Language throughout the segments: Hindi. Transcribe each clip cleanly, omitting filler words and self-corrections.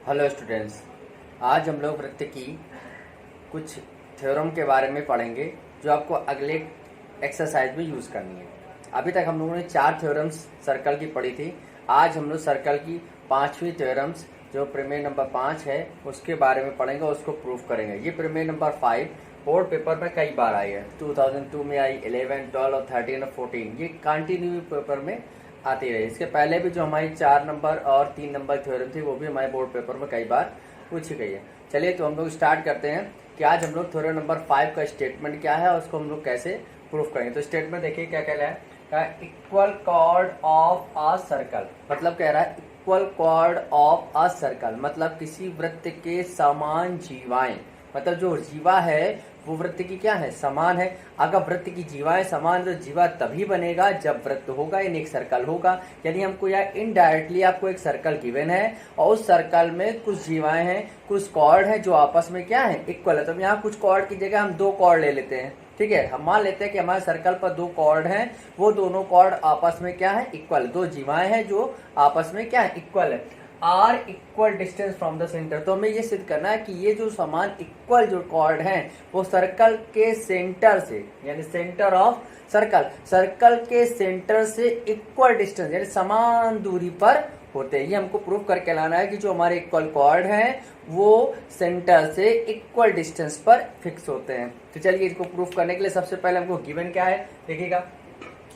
हेलो स्टूडेंट्स, आज हम लोग वृत्त की कुछ थ्योरम के बारे में पढ़ेंगे जो आपको अगले एक्सरसाइज में यूज़ करनी है। अभी तक हम लोगों ने 4 थ्योरम्स सर्कल की पढ़ी थी। आज हम लोग सर्कल की 5वीं थ्योरम्स जो प्रमेय नंबर 5 है उसके बारे में पढ़ेंगे और उसको प्रूफ करेंगे। ये प्रमेय नंबर 5 बोर्ड पेपर में कई बार आई है। 2002 में आई, 11, 12 और 13 और 14 ये कंटिन्यू पेपर में आती रही। इसके पहले भी जो हमारी 4 नंबर और 3 नंबर थ्योरम थी वो भी हमारे बोर्ड पेपर में कई बार पूछी गई है। चलिए तो हम लोग स्टार्ट करते हैं कि आज हम लोग थ्योरम नंबर 5 का स्टेटमेंट क्या है और उसको हम लोग कैसे प्रूफ करेंगे। तो स्टेटमेंट देखिए क्या कह रहा है, equal cord of a circle, मतलब कह रहा है equal cord of a circle, मतलब किसी वृत्त के समान जीवाएं, मतलब जो जीवा है वो वृत्त की क्या है, समान है। अगर वृत्त की जीवाएं समान तो जीवा तभी बनेगा जब वृत्त होगा यानी एक सर्कल होगा। यानी हमको यहाँ इनडायरेक्टली आपको एक सर्कल गिवन है और उस सर्कल में कुछ जीवाएं हैं, कुछ कॉर्ड हैं जो आपस में क्या है, इक्वल है। तो यहाँ कुछ कॉर्ड की जगह हम 2 कॉर्ड ले लेते हैं। ठीक है, हम मान लेते हैं कि हमारे सर्कल पर 2 कॉर्ड हैं, वो दोनों कॉर्ड आपस में क्या है, इक्वल। 2 जीवाएं हैं जो आपस में क्या है, इक्वल है। Are equal distance from the centre, तो हमें ये सिद्ध करना है कि ये जो समान इक्वल जो कॉर्ड हैं वो सर्कल के सेंटर से यानी सेंटर ऑफ सर्कल के सेंटर से इक्वल डिस्टेंस यानी समान दूरी पर होते हैं। ये हमको प्रूफ करके लाना है कि जो हमारे इक्वल कॉर्ड हैं वो सेंटर से इक्वल डिस्टेंस पर फिक्स होते हैं। तो चलिए इसको प्रूफ करने के लिए सबसे पहले हमको गिवन क्या है देखिएगा,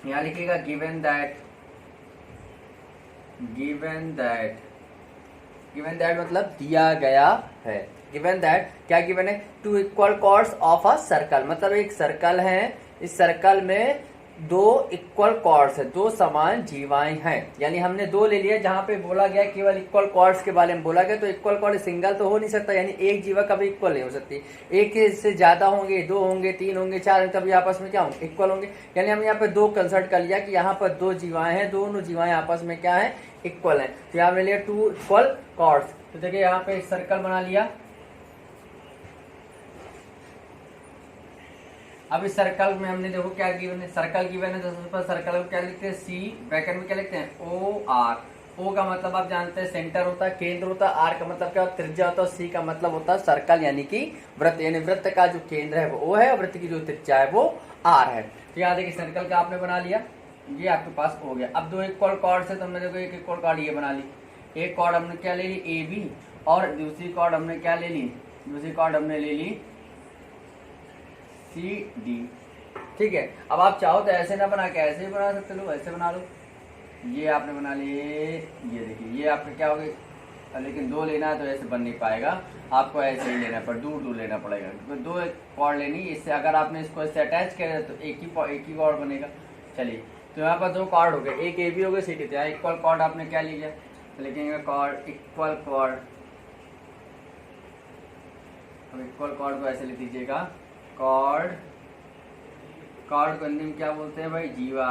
यहाँ लिखिएगा गिवन दैट मतलब दिया गया है। गिवन दैट क्या गिवन है, 2 equal chords of a circle, मतलब एक सर्कल है, इस सर्कल में 2 इक्वल कॉर्ड्स है, 2 समान जीवाएं हैं। यानी हमने 2 ले लिया, जहां पे बोला गया केवल इक्वल कॉर्ड्स के बारे में बोला गया, तो इक्वल कॉर्ड सिंगल तो हो नहीं सकता, यानी एक जीवा कभी इक्वल नहीं हो सकती। एक से ज्यादा होंगे, 2 होंगे, 3 होंगे, 4 होंगे, तभी आपस में क्या होंगे, इक्वल होंगे। यानी हम यहाँ पे 2 कंसल्ट कर लिया कि यहाँ पर 2 जीवाएं हैं, दोनों जीवाएं आपस में क्या है, इक्वल है। तो यहाँ हमने लिया 2 इक्वल कॉर्ड्स। तो देखिए यहाँ पे एक सर्कल बना लिया। अब इस सर्कल में हमने देखो क्या गिवन है, सर्कल गिवन है, तो सबसे पहले सर्कल को क्या लिखते हैं, सी, ब्रैकेट में क्या लिखते हैं, ओ आर। ओ का मतलब आप जानते हैं सेंटर होता है, केंद्र होता है। आर का मतलब क्या होता है, त्रिज्या होता है। सी का मतलब होता है सर्कल यानी कि वृत्त, यानी वृत्त का जो केंद्र है वो ओ है और वृत्त की जो त्रिज्या है वो आर है। तो यहाँ देखिए सर्कल का आपने बना लिया, ये आपके पास हो गया। अब 2 इक्वल कॉर्ड से तो हमने देखो एक इक्वल कॉर्ड ये बना ली, एक कॉर्ड हमने क्या ले ली, ए बी, और दूसरी कॉर्ड हमने क्या ले ली, दूसरी कॉर्ड हमने ले ली सी डी। ठीक है, अब आप चाहो तो ऐसे ना बना के ऐसे ही बना सकते हो, ऐसे बना लो। ये आपने बना लिए, ये देखिए ये आपका क्या हो गया, लेकिन 2 लेना है तो ऐसे बन नहीं पाएगा, आपको ऐसे ही लेना पड़ेगा, दूर लेना पड़ेगा, क्योंकि 2 कॉर्ड लेनी। इससे अगर आपने इसको इससे अटैच किया तो एक ही कॉर्ड बनेगा। चलिए, तो यहाँ पर 2 कॉर्ड हो गए, एक ए बी हो गए, सी डी। यहाँ इक्वल कॉर्ड आपने क्या लिया, तो लिखेंगे कॉर्ड, इक्वल कॉर्ड। अब इक्वल कॉर्ड को ऐसे लिख दीजिएगा, कॉर्ड को हिंदी में क्या बोलते हैं भाई, जीवा।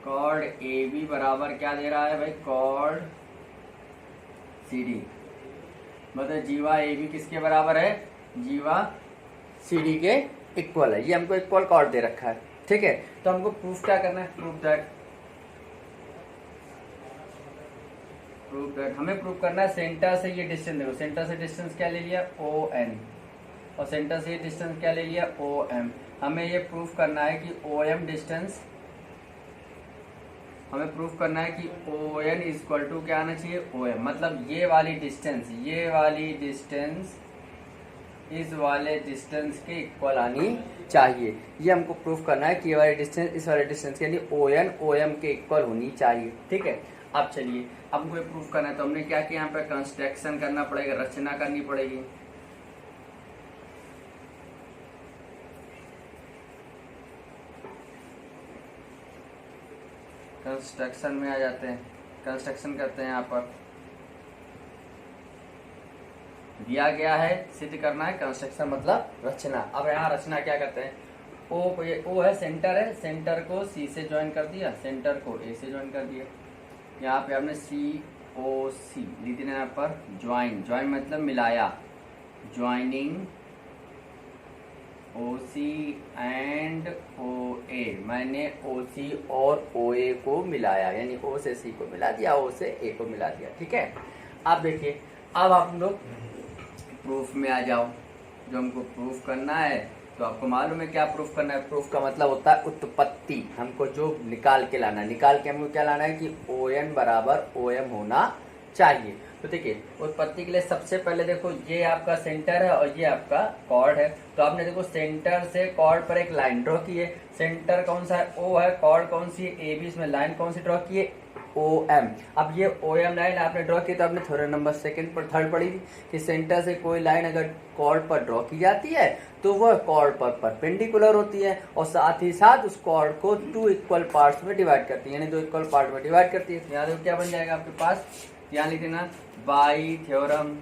कॉर्ड ए बी बराबर क्या दे रहा है भाई, कॉर्ड सी डी। मतलब जीवा ए बी किसके बराबर है, जीवा सी डी के इक्वल है। ये हमको इक्वल कॉर्ड दे रखा है। ठीक है, तो हमको प्रूफ क्या करना है, प्रूफ दैट हमें प्रूफ करना है सेंटर से ये डिस्टेंस। देखो सेंटर से डिस्टेंस क्या ले लिया, ओ एन, और सेंटर से ये डिस्टेंस क्या ले लिया, ओ एम। हमें ये प्रूफ करना है कि ओ एम डिस्टेंस, हमें प्रूफ करना है कि ओ एन इक्वल टू क्या आना चाहिए, ओ एम, मतलब ये वाली डिस्टेंस इस वाले डिस्टेंस के इक्वल आनी चाहिए। ये हमको प्रूफ करना है कि ये वाली डिस्टेंस इस वाले डिस्टेंस यानी ओ एन ओ एम के इक्वल होनी चाहिए। ठीक है, अब चलिए अब हमको प्रूफ करना है, तो हमने क्या किया, यहाँ पे कंस्ट्रक्शन करना पड़ेगा, रचना करनी पड़ेगी। कंस्ट्रक्शन में आ जाते हैं, कंस्ट्रक्शन करते हैं। यहाँ पर दिया गया है, सिद्ध करना है, कंस्ट्रक्शन मतलब रचना। अब यहाँ रचना क्या करते हैं, ओ ये ओ है, सेंटर है, सेंटर को सी से ज्वाइन कर दिया, सेंटर को ए से ज्वाइन कर दिया। यहाँ पे हमने सी ओ सी लिख देना, यहाँ पर ज्वाइन मतलब मिलाया, ज्वाइनिंग ओ सी एंड ओ ए, मैंने ओ सी और ओ ए को मिलाया, यानी ओ से सी को मिला दिया, ओ से ए को मिला दिया। ठीक है, आप देखिए अब आप लोग प्रूफ में आ जाओ। जो हमको प्रूफ करना है तो आपको मालूम है क्या प्रूफ करना है। प्रूफ का मतलब होता है उत्पत्ति। हमको जो निकाल के लाना है, निकाल के हमको क्या लाना है कि ओ एन बराबर ओ एम होना चाहिए। तो देखिए उत्पत्ति के लिए सबसे पहले देखो ये आपका सेंटर है और ये आपका कॉर्ड है। तो आपने देखो सेंटर से कॉर्ड पर एक लाइन ड्रॉ की है। सेंटर कौन सा है, ओ है, कॉर्ड कौन सी है, ए बी, इसमें लाइन कौन सी ड्रॉ की है, ओ एम। अब ये ओ एम लाइन आपने ड्रॉ की तो आपने थ्योरम नंबर सेकंड पर थर्ड पढ़ी थी कि सेंटर से कोई लाइन अगर कॉर्ड पर ड्रॉ की जाती है तो वह कॉर्ड पर परपेंडिकुलर होती है और साथ ही साथ उस कॉर्ड को 2 इक्वल पार्ट्स में डिवाइड करती है, यानी 2 इक्वल पार्ट में डिवाइड करती है। यहाँ देखो क्या बन जाएगा आपके पास, यहाँ लिख देना बाई थ्योरम।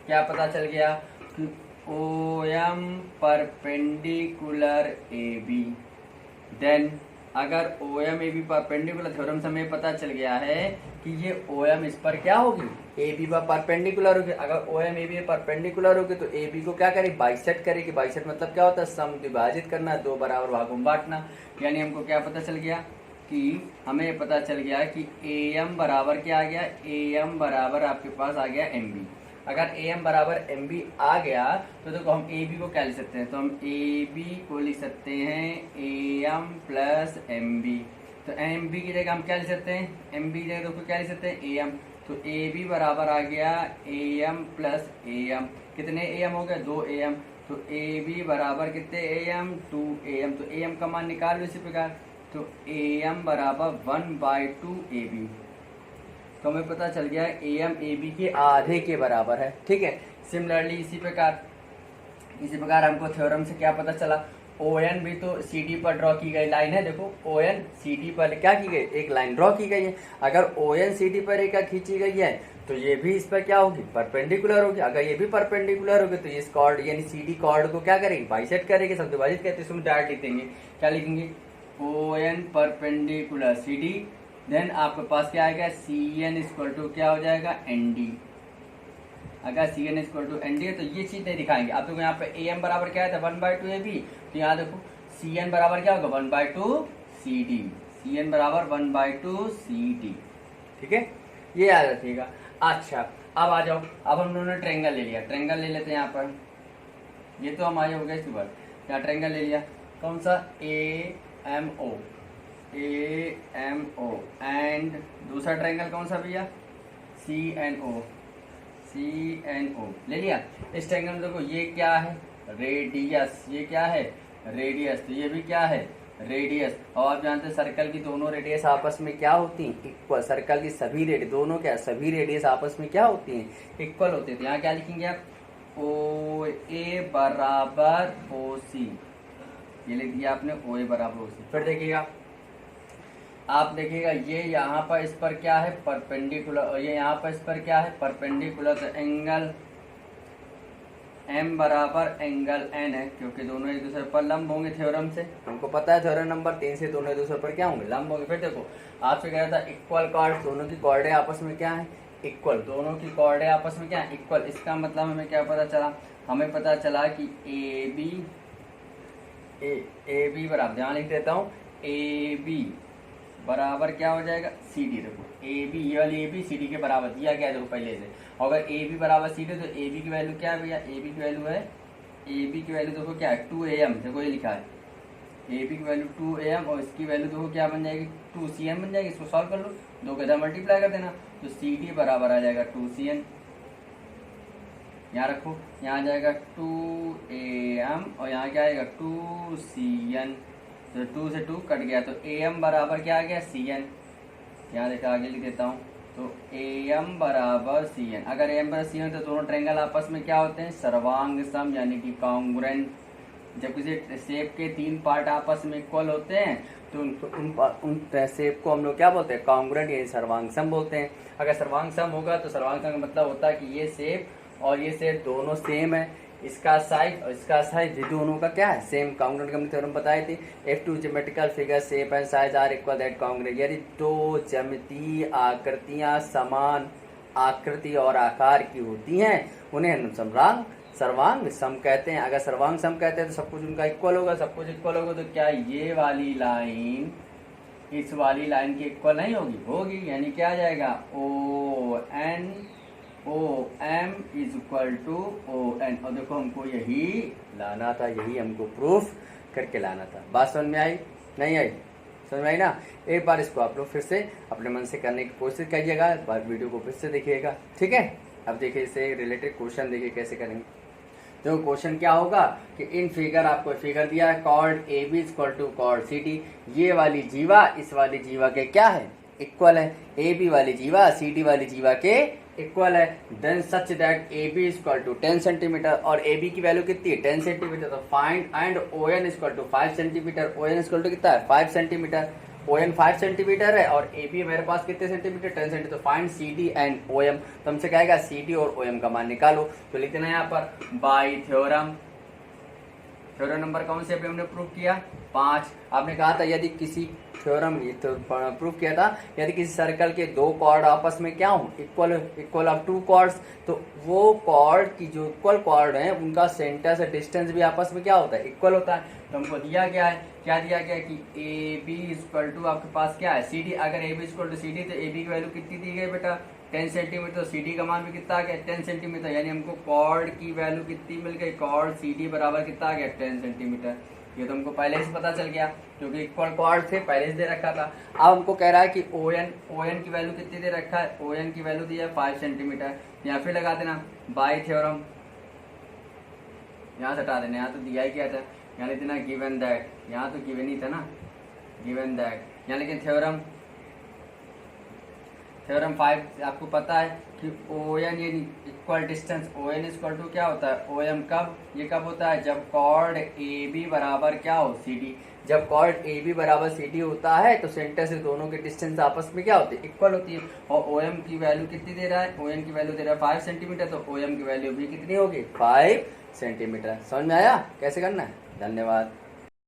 क्या पता चल गया कि O M perpendicular A B. Then अगर O M A B perpendicular, theorem से हमें पता चल गया है कि ये ओ एम इस पर क्या होगी, ए बी पर परपेंडिकुलर होगी। अगर O M A B perpendicular होगी तो ए बी को क्या करेगी, बाइसेक्ट करेगी। बाइसेक्ट मतलब क्या होता है, सम विभाजित करना, 2 बराबर भागों में बांटना। यानी हमको क्या पता चल गया कि हमें पता चल गया कि ए एम बराबर क्या आ गया, ए एम बराबर आपके पास आ गया एम बी। अगर ए एम बराबर एम बी आ गया तो देखो हम ए बी को क्या लिख सकते हैं, तो हम ए बी को लिख सकते हैं A M plus M B. तो एम बी की जगह हम क्या लिख सकते हैं, एम बी की जगह देखो क्या लिख सकते हैं, ए एम। तो ए बी बराबर आ गया A M plus A M. कितने ए एम हो गए, 2 ए एम। तो ए बी बराबर कितने ए एम, 2 ए एम। तो ए एम का मान निकाल लो इसी प्रकार। तो ए एम बराबर 1/2 ए बी। तो हमें पता चल गया ए एम ए बी के आधे के बराबर है। ठीक है, सिमिलरली इसी प्रकार हमको थ्योरम से क्या पता चला, ओ एन भी तो सी डी पर ड्रॉ की गई लाइन है। देखो ओ एन सी डी पर क्या की गई, एक लाइन ड्रॉ की गई है। अगर ओ एन सी डी पर रेखा खींची गई है तो ये भी इस पर क्या होगी, परपेंडिकुलर होगी। अगर ये भी परपेंडिकुलर होगी तो इस कॉर्ड यानी सी डी कॉर्ड को क्या करेगी, बाइसेक्ट करेगी, सब विभाजित करते। इसमें डायरेक्ट लिख देंगे, क्या लिखेंगे, O N perpendicular C D. Then आपके पास क्या आएगा, सी एन इक्वल टू क्या हो जाएगा, एन डी। अगर C N equal to N D है तो ये चीज नहीं दिखाएंगे। अब देखो यहाँ पे ए एम बराबर क्या है, 1/2 ए बी। तो यहाँ देखो सी एन बराबर क्या होगा, 1/2 सी डी। सी एन बराबर 1/2 सी डी। ठीक है, ये याद रखिएगा। अच्छा अब आ जाओ, अब हम लोगों ने ट्रेंगल ले लिया, ट्रेंगल ले लेते हैं यहाँ पर। ये तो हमारे हो गए सुबह, यहाँ ट्रेंगल ले लिया, कौन सा, ए एम ओ एंड दूसरा ट्रायंगल कौन सा भैया, सी एन ओ ले लिया। इस ट्रायंगल में देखो ये क्या है, रेडियस, ये क्या है, रेडियस। तो ये भी क्या है, रेडियस। और आप जानते हैं सर्कल की दोनों रेडियस आपस में क्या होती हैं, इक्वल। सर्कल की सभी रेडियस, दोनों क्या, सभी रेडियस आपस में क्या होती हैं, इक्वल होती है। तो यहाँ क्या लिखेंगे आप, ओ ए बराबर ओ सी, ये लिख दिया आपने, ओ ए बराबर ओ सी। फिर देखिएगा, आप देखिएगा ये यहाँ पर इस पर क्या है, परपेंडिकुलर, और ये यहाँ पर इस पर क्या है, परपेंडिकुलर। तो एंगल एम बराबर एंगल एन है, क्योंकि दोनों एक दूसरे पर लंब होंगे। थ्योरम से हमको पता है, थ्योरम नंबर 3 से दोनों एक दूसरे पर क्या होंगे, लंब होंगे। फिर देखो आपसे कह रहा था इक्वल कॉर्ड, दोनों की कॉर्डें आपस में क्या है, इक्वल। दोनों की कॉर्डें आपस में क्या है, इक्वल। इसका मतलब हमें क्या पता चला, हमें पता चला कि ए बी बराबर, ध्यान लिख देता हूँ, ए बी बराबर क्या हो जाएगा, सी डी। देखो ए बी, ये वाली ए बी सी डी के बराबर दिया गया है देखो पहले से। अगर ए बी बराबर सी डी तो ए बी की वैल्यू क्या है भैया, ए बी की वैल्यू है, ए बी की वैल्यू देखो क्या है, 2 AM। देखो ये लिखा है ए बी की वैल्यू 2 AM, और इसकी वैल्यू देखो क्या बन जाएगी, 2 CN बन जाएगी। इसको सॉल्व कर लो, 2 के साथ मल्टीप्लाई कर देना, तो सी डी बराबर आ जाएगा 2 CN। यहाँ रखो, यहाँ जाएगा 2 AM और यहाँ क्या आएगा 2 CN। तो 2 से 2 कट गया, तो AM बराबर क्या आ गया, CN। यहाँ देखा, आगे लिख देता हूँ, तो AM बराबर CN। अगर AM बराबर CN तो दोनों ट्रायंगल आपस में क्या होते हैं, सर्वांग सम, यानी कि कॉन्ग्रुएंट। जब किसी शेप के 3 पार्ट आपस में इक्वल होते हैं तो उन शेप को हम लोग क्या बोलते हैं, कॉन्ग्रुएंट, यानी सर्वांग सम बोलते हैं। अगर सर्वांग सम होगा तो सर्वांग सम का मतलब होता है कि ये शेप और ये शेप दोनों सेम है, इसका साइज और इसका साइज दोनों का क्या है, सेम। कॉन्ग्रुएंट का हमने थ्योरम बताए थे, F2 geometrical figure shape and size are equal that congruent. यदि 2 ज्यामितीय आकृतियां समान आकृति और आकार की होती हैं उन्हें हम सर्वांग सम कहते हैं। अगर सर्वांग सम कहते हैं तो सब कुछ उनका इक्वल होगा, सब कुछ इक्वल होगा। तो क्या ये वाली लाइन इस वाली लाइन के इक्वल नहीं होगी, होगी, यानी क्या आ जाएगा OM is equal to ON। और देखो हमको यही लाना था, यही हमको प्रूफ करके लाना था। बात समझ में आई नहीं आई? समझ में आई ना? एक बार इसको आप लोग फिर से अपने मन से करने की कोशिश करिएगा, बार वीडियो को फिर से देखिएगा, ठीक है। अब देखिए इससे रिलेटेड क्वेश्चन देखिए कैसे करेंगे। तो क्वेश्चन क्या होगा कि इन फिगर, आपको फिगर दिया है chord AB equal to chord CD। ये वाली जीवा इस वाली जीवा के क्या है? इक्वल है। AB वाली जीवा CD वाली जीवा के इक्वल है। Then such that AB equal to 10 centimetre और AB की वैल्यू कितनी है? 10 सेंटीमीटर। तो find and ON equal to 5 centimetre. ON equal to कितना है? 5 सेंटीमीटर। ON 5 सेंटीमीटर है और AB मेरे पास कितने सेंटीमीटर? 10 सेंटीमीटर। तो फाइंड CD एंड OM। तो हमसे कहेगा CD और OM का मान निकालो। तो लिखते हैं यहाँ पर बाय थ्योरम। थ्योरम नंबर कौन से अभी हमने प्रूफ किया? 5। आपने कहा था यदि किसी थ्योरम, ये तो प्रूफ किया था, यदि किसी सर्कल के दो कॉर्ड आपस में क्या हो? इक्वल ऑफ 2 कॉर्ड्स, तो वो कॉर्ड की जो इक्वल कॉर्ड है उनका सेंटर से डिस्टेंस भी आपस में क्या होता है? इक्वल होता है। तो हमको दिया गया है, क्या दिया गया कि AB इक्वल टू आपके पास क्या है? CD। अगर AB इक्वल टू CD तो AB की वैल्यू कितनी दी गई बेटा? 10 सेंटीमीटर। CD का मान भी कितना आ गया? 10 सेंटीमीटर। यानी हमको कॉर्ड की वैल्यू कितनी मिल गई? कॉर्ड CD बराबर कितना आ गया? 10 सेंटीमीटर। ये तो हमको पहले से पता चल गया क्योंकि इक्वल कॉर्ड थे, पहले से दे रखा था। अब हमको कह रहा है कि ON की वैल्यू कितनी दे रखा है? ON की वैल्यू दी है 5 सेंटीमीटर। यहाँ फिर लगा देना बाय थ्योरम, यहाँ से हटा देना, यहाँ तो दिया ही क्या था, यहाँ लिख देना गिवन दैट, यहाँ तो गिवन ही था ना, गिवन दैट। यहाँ लेकिन थ्योरम 5 आपको पता है कि ON ये equal distance, ON equal to क्या होता है? OM कब? ये कब होता है? जब कॉर्ड AB बराबर क्या हो? CD। जब कॉर्ड AB बराबर CD होता है तो सेंटर से दोनों के डिस्टेंस आपस में क्या होती है? इक्वल होती है। और OM की वैल्यू कितनी दे रहा है? ON की वैल्यू दे रहा है 5 सेंटीमीटर, तो OM की वैल्यू भी कितनी होगी? 5 सेंटीमीटर। समझ में आया कैसे करना है? धन्यवाद।